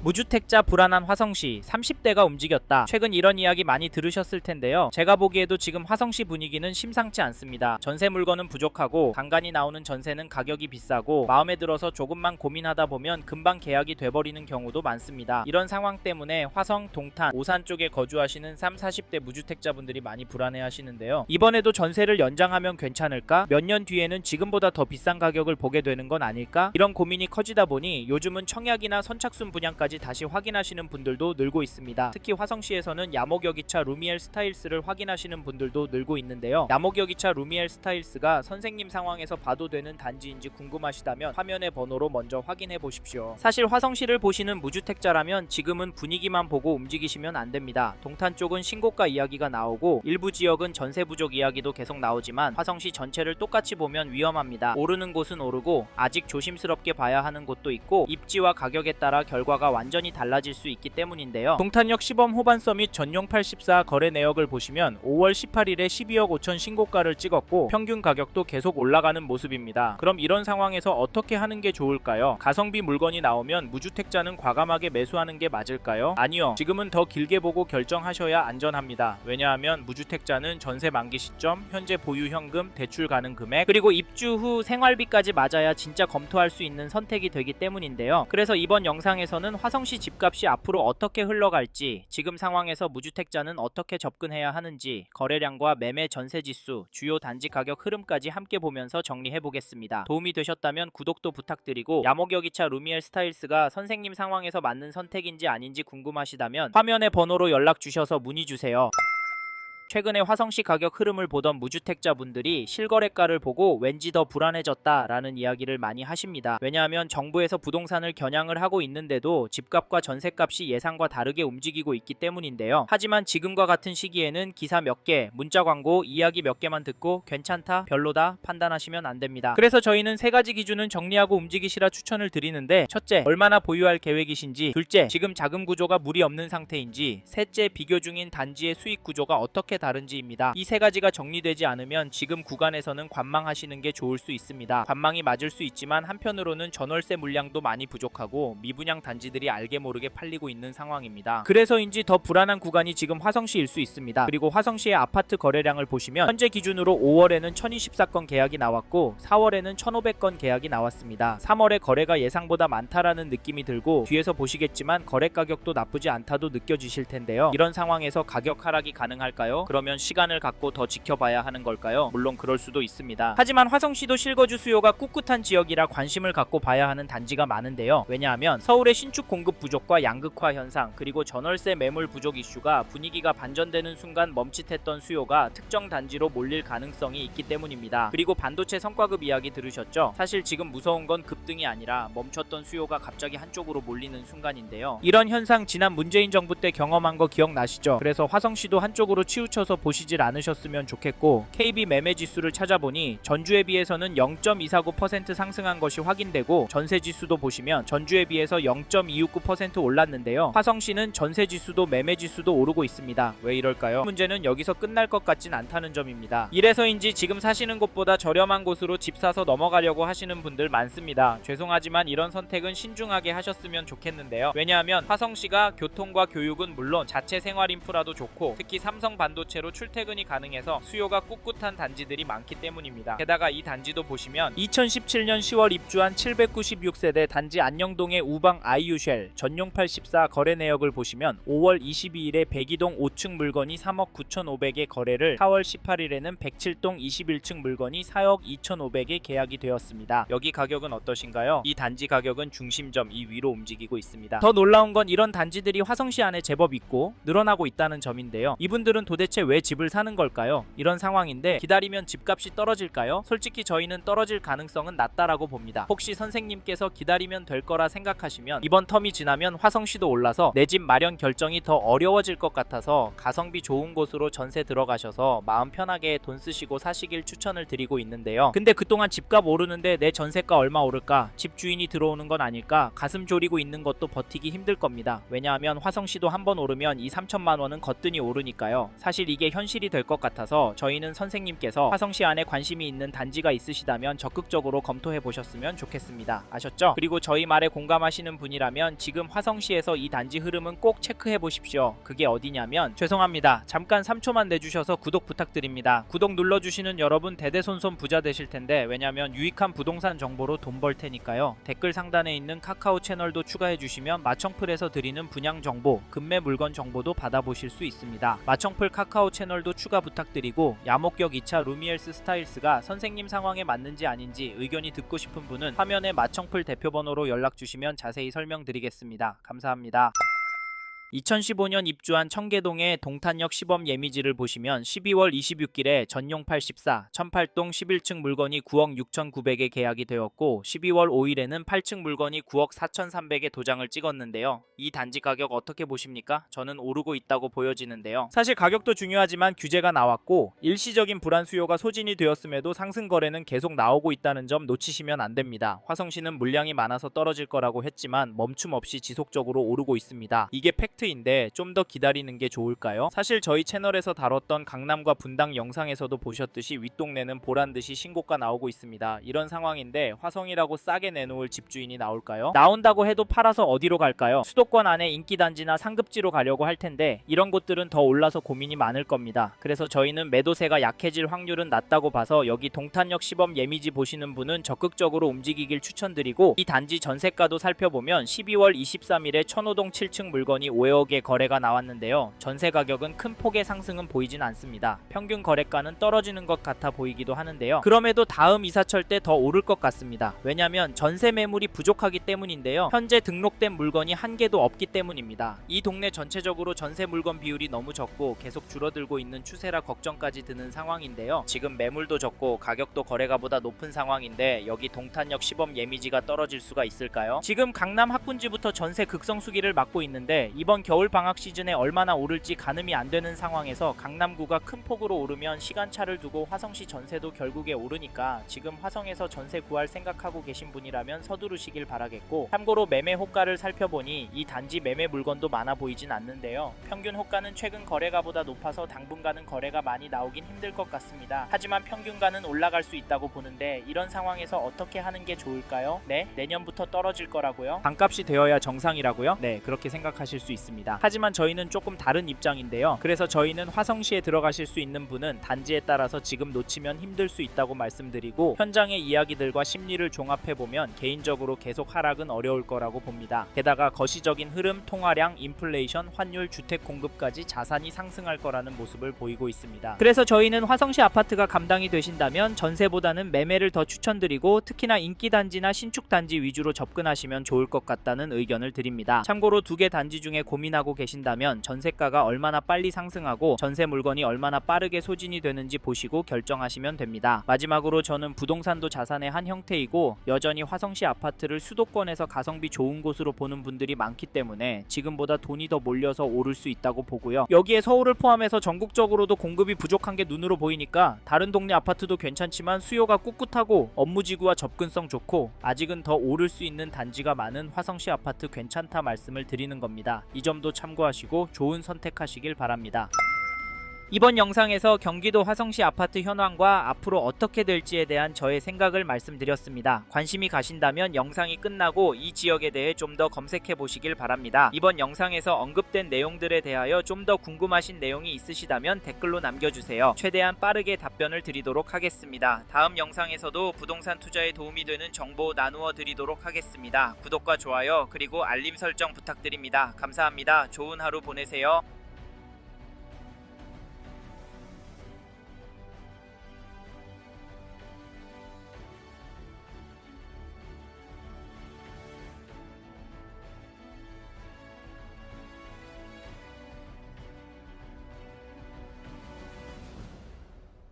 무주택자 불안한 화성시 30대가 움직였다. 최근 이런 이야기 많이 들으셨을 텐데요. 제가 보기에도 지금 화성시 분위기는 심상치 않습니다. 전세 물건은 부족하고 간간히 나오는 전세는 가격이 비싸고 마음에 들어서 조금만 고민하다 보면 금방 계약이 돼버리는 경우도 많습니다. 이런 상황 때문에 화성, 동탄, 오산 쪽에 거주하시는 30, 40대 무주택자분들이 많이 불안해하시는데요. 이번에도 전세를 연장하면 괜찮을까? 몇 년 뒤에는 지금보다 더 비싼 가격을 보게 되는 건 아닐까? 이런 고민이 커지다 보니 요즘은 청약이나 선착순 분양까지 다시 확인하시는 분들도 늘고 있습니다. 특히 화성시에서는 야목여기차 루미엘 스타일스를 확인하시는 분들도 늘고 있는데요. 야목여기차 루미엘 스타일스가 선생님 상황에서 봐도 되는 단지인지 궁금하시다면 화면의 번호로 먼저 확인해 보십시오. 사실 화성시를 보시는 무주택자라면 지금은 분위기만 보고 움직이시면 안 됩니다. 동탄 쪽은 신고가 이야기가 나오고 일부 지역은 전세 부족 이야기도 계속 나오지만 화성시 전체를 똑같이 보면 위험합니다. 오르는 곳은 오르고 아직 조심스럽게 봐야 하는 곳도 있고 입지와 가격에 따라 결과가 완전히 달라질 수 있기 때문인데요. 동탄역 시범 호반서밋 전용 84 거래 내역을 보시면 5월 18일에 12억 5천 신고가를 찍었고 평균 가격도 계속 올라가는 모습입니다. 그럼 이런 상황에서 어떻게 하는 게 좋을까요? 가성비 물건이 나오면 무주택자는 과감하게 매수하는 게 맞을까요? 아니요. 지금은 더 길게 보고 결정하셔야 안전합니다. 왜냐하면 무주택자는 전세 만기 시점, 현재 보유 현금, 대출 가능 금액, 그리고 입주 후 생활비까지 맞아야 진짜 검토할 수 있는 선택이 되기 때문인데요. 그래서 이번 영상에서는 화성시 집값이 앞으로 어떻게 흘러갈지, 지금 상황에서 무주택자는 어떻게 접근해야 하는지, 거래량과 매매 전세 지수, 주요 단지 가격 흐름까지 함께 보면서 정리해 보겠습니다. 도움이 되셨다면 구독도 부탁드리고 야목여기차 루미엘 스타일스가 선생님 상황에서 맞는 선택인지 아닌지 궁금하시다면 화면의 번호로 연락 주셔서 문의 주세요. 최근에 화성시 가격 흐름을 보던 무주택자분들이 실거래가를 보고 왠지 더 불안해졌다라는 이야기를 많이 하십니다. 왜냐하면 정부에서 부동산을 겨냥을 하고 있는데도 집값과 전셋값이 예상과 다르게 움직이고 있기 때문인데요. 하지만 지금과 같은 시기에는 기사 몇 개, 문자 광고, 이야기 몇 개만 듣고 괜찮다, 별로다 판단하시면 안 됩니다. 그래서 저희는 세 가지 기준은 정리하고 움직이시라 추천을 드리는데, 첫째, 얼마나 보유할 계획이신지, 둘째, 지금 자금 구조가 무리 없는 상태인지, 셋째, 비교 중인 단지의 수익 구조가 어떻게 다른지입니다. 이 세 가지가 정리되지 않으면 지금 구간에서는 관망하시는 게 좋을 수 있습니다. 관망이 맞을 수 있지만 한편으로는 전월세 물량도 많이 부족하고 미분양 단지들이 알게 모르게 팔리고 있는 상황입니다. 그래서인지 더 불안한 구간이 지금 화성시일 수 있습니다. 그리고 화성시의 아파트 거래량을 보시면 현재 기준으로 5월에는 1024건 계약이 나왔고 4월에는 1500건 계약이 나왔습니다. 3월에 거래가 예상보다 많다라는 느낌이 들고 뒤에서 보시겠지만 거래 가격도 나쁘지 않다도 느껴지실 텐데요. 이런 상황에서 가격 하락이 가능할까요? 그러면 시간을 갖고 더 지켜봐야 하는 걸까요? 물론 그럴 수도 있습니다. 하지만 화성시도 실거주 수요가 꿋꿋한 지역이라 관심을 갖고 봐야 하는 단지가 많은데요. 왜냐하면 서울의 신축 공급 부족과 양극화 현상, 그리고 전월세 매물 부족 이슈가 분위기가 반전되는 순간 멈칫했던 수요가 특정 단지로 몰릴 가능성이 있기 때문입니다. 그리고 반도체 성과급 이야기 들으셨죠? 사실 지금 무서운 건 급등이 아니라 멈췄던 수요가 갑자기 한쪽으로 몰리는 순간인데요. 이런 현상 지난 문재인 정부 때 경험한 거 기억나시죠? 그래서 화성시도 한쪽으로 치우쳐서 보시질 않으셨으면 좋겠고, KB 매매 지수를 찾아보니 전주에 비해서는 0.249% 상승한 것이 확인되고, 전세 지수도 보시면 전주에 비해서 0.269% 올랐는데요. 화성시는 전세 지수도 매매 지수도 오르고 있습니다. 왜 이럴까요? 문제는 여기서 끝날 것 같진 않다는 점입니다. 이래서인지 지금 사시는 곳보다 저렴한 곳으로 집 사서 넘어가려고 하시는 분들 많습니다. 죄송하지만 이런 선택은 신중하게 하셨으면 좋겠는데요. 왜냐하면 화성시가 교통과 교육은 물론 자체 생활 인프라도 좋고, 특히 삼성 반도체로 출퇴근이 가능해서 수요가 꿋꿋한 단지들이 많기 때문입니다. 게다가 이 단지도 보시면 2017년 10월 입주한 796세대 단지 안녕동의 우방 아이유쉘 전용 84 거래 내역을 보시면 5월 22일에 102동 5층 물건이 3억 9,500에 거래를, 4월 18일에는 107동 21층 물건이 4억 2,500에 계약이 되었습니다. 여기 가격은 어떠신가요? 이 단지 가격은 중심점 이 위로 움직이고 있습니다. 더 놀라운 건 이런 단지들이 화성시 안에 제법 있고 늘어나고 있다는 점인데요. 이분들은 도대체 왜 집을 사는 걸까요? 이런 상황인데 기다리면 집값이 떨어질까요? 솔직히 저희는 떨어질 가능성은 낮다라고 봅니다. 혹시 선생님께서 기다리면 될 거라 생각하시면 이번 텀이 지나면 화성시도 올라서 내 집 마련 결정이 더 어려워질 것 같아서 가성비 좋은 곳으로 전세 들어가셔서 마음 편하게 돈 쓰시고 사시길 추천을 드리고 있는데요. 근데 그동안 집값 오르는데 내 전세가 얼마 오를까? 집주인이 들어오는 건 아닐까? 가슴 졸이고 있는 것도 버티기 힘들 겁니다. 왜냐하면 화성시도 한번 오르면 이 3천만 원은 거뜬히 오르니까요. 사실 내일 이게 현실이 될 것 같아서 저희는 선생님께서 화성시 안에 관심이 있는 단지가 있으시다면 적극적으로 검토해 보셨으면 좋겠습니다. 아셨죠? 그리고 저희 말에 공감하시는 분이라면 지금 화성시에서 이 단지 흐름은 꼭 체크해 보십시오. 그게 어디냐면 죄송합니다. 잠깐 3초만 내주셔서 구독 부탁드립니다. 구독 눌러주시는 여러분 대대손손 부자 되실 텐데 왜냐면 유익한 부동산 정보로 돈 벌 테니까요. 댓글 상단에 있는 카카오 채널도 추가해 주시면 마청풀에서 드리는 분양 정보, 급매 물건 정보도 받아보실 수 있습니다. 마청풀 카카오 채널도 추가 부탁드리고 야목역 2차 루미엘스 스타일스가 선생님 상황에 맞는지 아닌지 의견이 듣고 싶은 분은 화면에 마청풀 대표번호로 연락 주시면 자세히 설명드리겠습니다. 감사합니다. 2015년 입주한 청계동의 동탄역 시범 예미지를 보시면 12월 26일에 전용 84, 1008동 11층 물건이 9억 6,900에 계약이 되었고 12월 5일에는 8층 물건이 9억 4,300에 도장을 찍었는데요. 이 단지 가격 어떻게 보십니까? 저는 오르고 있다고 보여지는데요. 사실 가격도 중요하지만 규제가 나왔고 일시적인 불안 수요가 소진이 되었음에도 상승 거래는 계속 나오고 있다는 점 놓치시면 안 됩니다. 화성시는 물량이 많아서 떨어질 거라고 했지만 멈춤 없이 지속적으로 오르고 있습니다. 이게 팩트인데 좀 더 기다리는 게 좋을까요? 사실 저희 채널에서 다뤘던 강남과 분당 영상에서도 보셨듯이 윗동네는 보란듯이 신고가 나오고 있습니다. 이런 상황인데 화성이라고 싸게 내놓을 집주인이 나올까요? 나온다고 해도 팔아서 어디로 갈까요? 수도권 안에 인기단지나 상급지로 가려고 할 텐데 이런 곳들은 더 올라서 고민이 많을 겁니다. 그래서 저희는 매도세가 약해질 확률은 낮다고 봐서 여기 동탄역 시범 예미지 보시는 분은 적극적으로 움직이길 추천드리고 이 단지 전세가도 살펴보면 12월 23일에 천호동 7층 물건이 5억에 거래가 나왔는데요. 전세 가격은 큰 폭의 상승은 보이진 않습니다. 평균 거래가는 떨어지는 것 같아 보이기도 하는데요. 그럼에도 다음 이사철 때 더 오를 것 같습니다. 왜냐면 전세 매물이 부족하기 때문인데요. 현재 등록된 물건이 한 개도 없기 때문입니다. 이 동네 전체적으로 전세 물건 비율이 너무 적고 계속 줄어들고 있는 추세라 걱정까지 드는 상황인데요. 지금 매물도 적고 가격도 거래가보다 높은 상황인데 여기 동탄역 시범 예미지가 떨어질 수가 있을까요? 지금 강남 학군지부터 전세 극성수기를 맞고 있는데 이번 겨울 방학 시즌에 얼마나 오를지 가늠이 안 되는 상황에서 강남구가 큰 폭으로 오르면 시간차를 두고 화성시 전세도 결국에 오르니까 지금 화성에서 전세 구할 생각하고 계신 분이라면 서두르시길 바라겠고 참고로 매매 호가를 살펴보니 이 단지 매매 물건도 많아 보이진 않는데요. 평균 호가는 최근 거래가보다 높아서 당분간은 거래가 많이 나오긴 힘들 것 같습니다. 하지만 평균가는 올라갈 수 있다고 보는데 이런 상황에서 어떻게 하는 게 좋을까요? 네? 내년부터 떨어질 거라고요? 반값이 되어야 정상이라고요? 네, 그렇게 생각하실 수 있습니다. 하지만 저희는 조금 다른 입장인데요. 그래서 저희는 화성시에 들어가실 수 있는 분은 단지에 따라서 지금 놓치면 힘들 수 있다고 말씀드리고 현장의 이야기들과 심리를 종합해보면 개인적으로 계속 하락은 어려울 거라고 봅니다. 게다가 거시적인 흐름, 통화량, 인플레이션, 환율, 주택 공급까지 자산이 상승할 거라는 모습을 보이고 있습니다. 그래서 저희는 화성시 아파트가 감당이 되신다면 전세보다는 매매를 더 추천드리고 특히나 인기단지나 신축단지 위주로 접근하시면 좋을 것 같다는 의견을 드립니다. 참고로 두 개 단지 중에 고민하고 계신다면 전세가가 얼마나 빨리 상승하고 전세 물건이 얼마나 빠르게 소진이 되는지 보시고 결정하시면 됩니다. 마지막으로 저는 부동산도 자산의 한 형태이고 여전히 화성시 아파트를 수도권에서 가성비 좋은 곳으로 보는 분들이 많기 때문에 지금보다 돈이 더 몰려서 오를 수 있다고 보고요. 여기에 서울을 포함해서 전국적으로도 공급이 부족한 게 눈으로 보이니까 다른 동네 아파트도 괜찮지만 수요가 꿋꿋하고 업무지구와 접근성 좋고 아직은 더 오를 수 있는 단지가 많은 화성시 아파트 괜찮다 말씀을 드리는 겁니다. 이 점도 참고하시고 좋은 선택하시길 바랍니다. 이번 영상에서 경기도 화성시 아파트 현황과 앞으로 어떻게 될지에 대한 저의 생각을 말씀드렸습니다. 관심이 가신다면 영상이 끝나고 이 지역에 대해 좀 더 검색해 보시길 바랍니다. 이번 영상에서 언급된 내용들에 대하여 좀 더 궁금하신 내용이 있으시다면 댓글로 남겨주세요. 최대한 빠르게 답변을 드리도록 하겠습니다. 다음 영상에서도 부동산 투자에 도움이 되는 정보 나누어 드리도록 하겠습니다. 구독과 좋아요 그리고 알림 설정 부탁드립니다. 감사합니다. 좋은 하루 보내세요.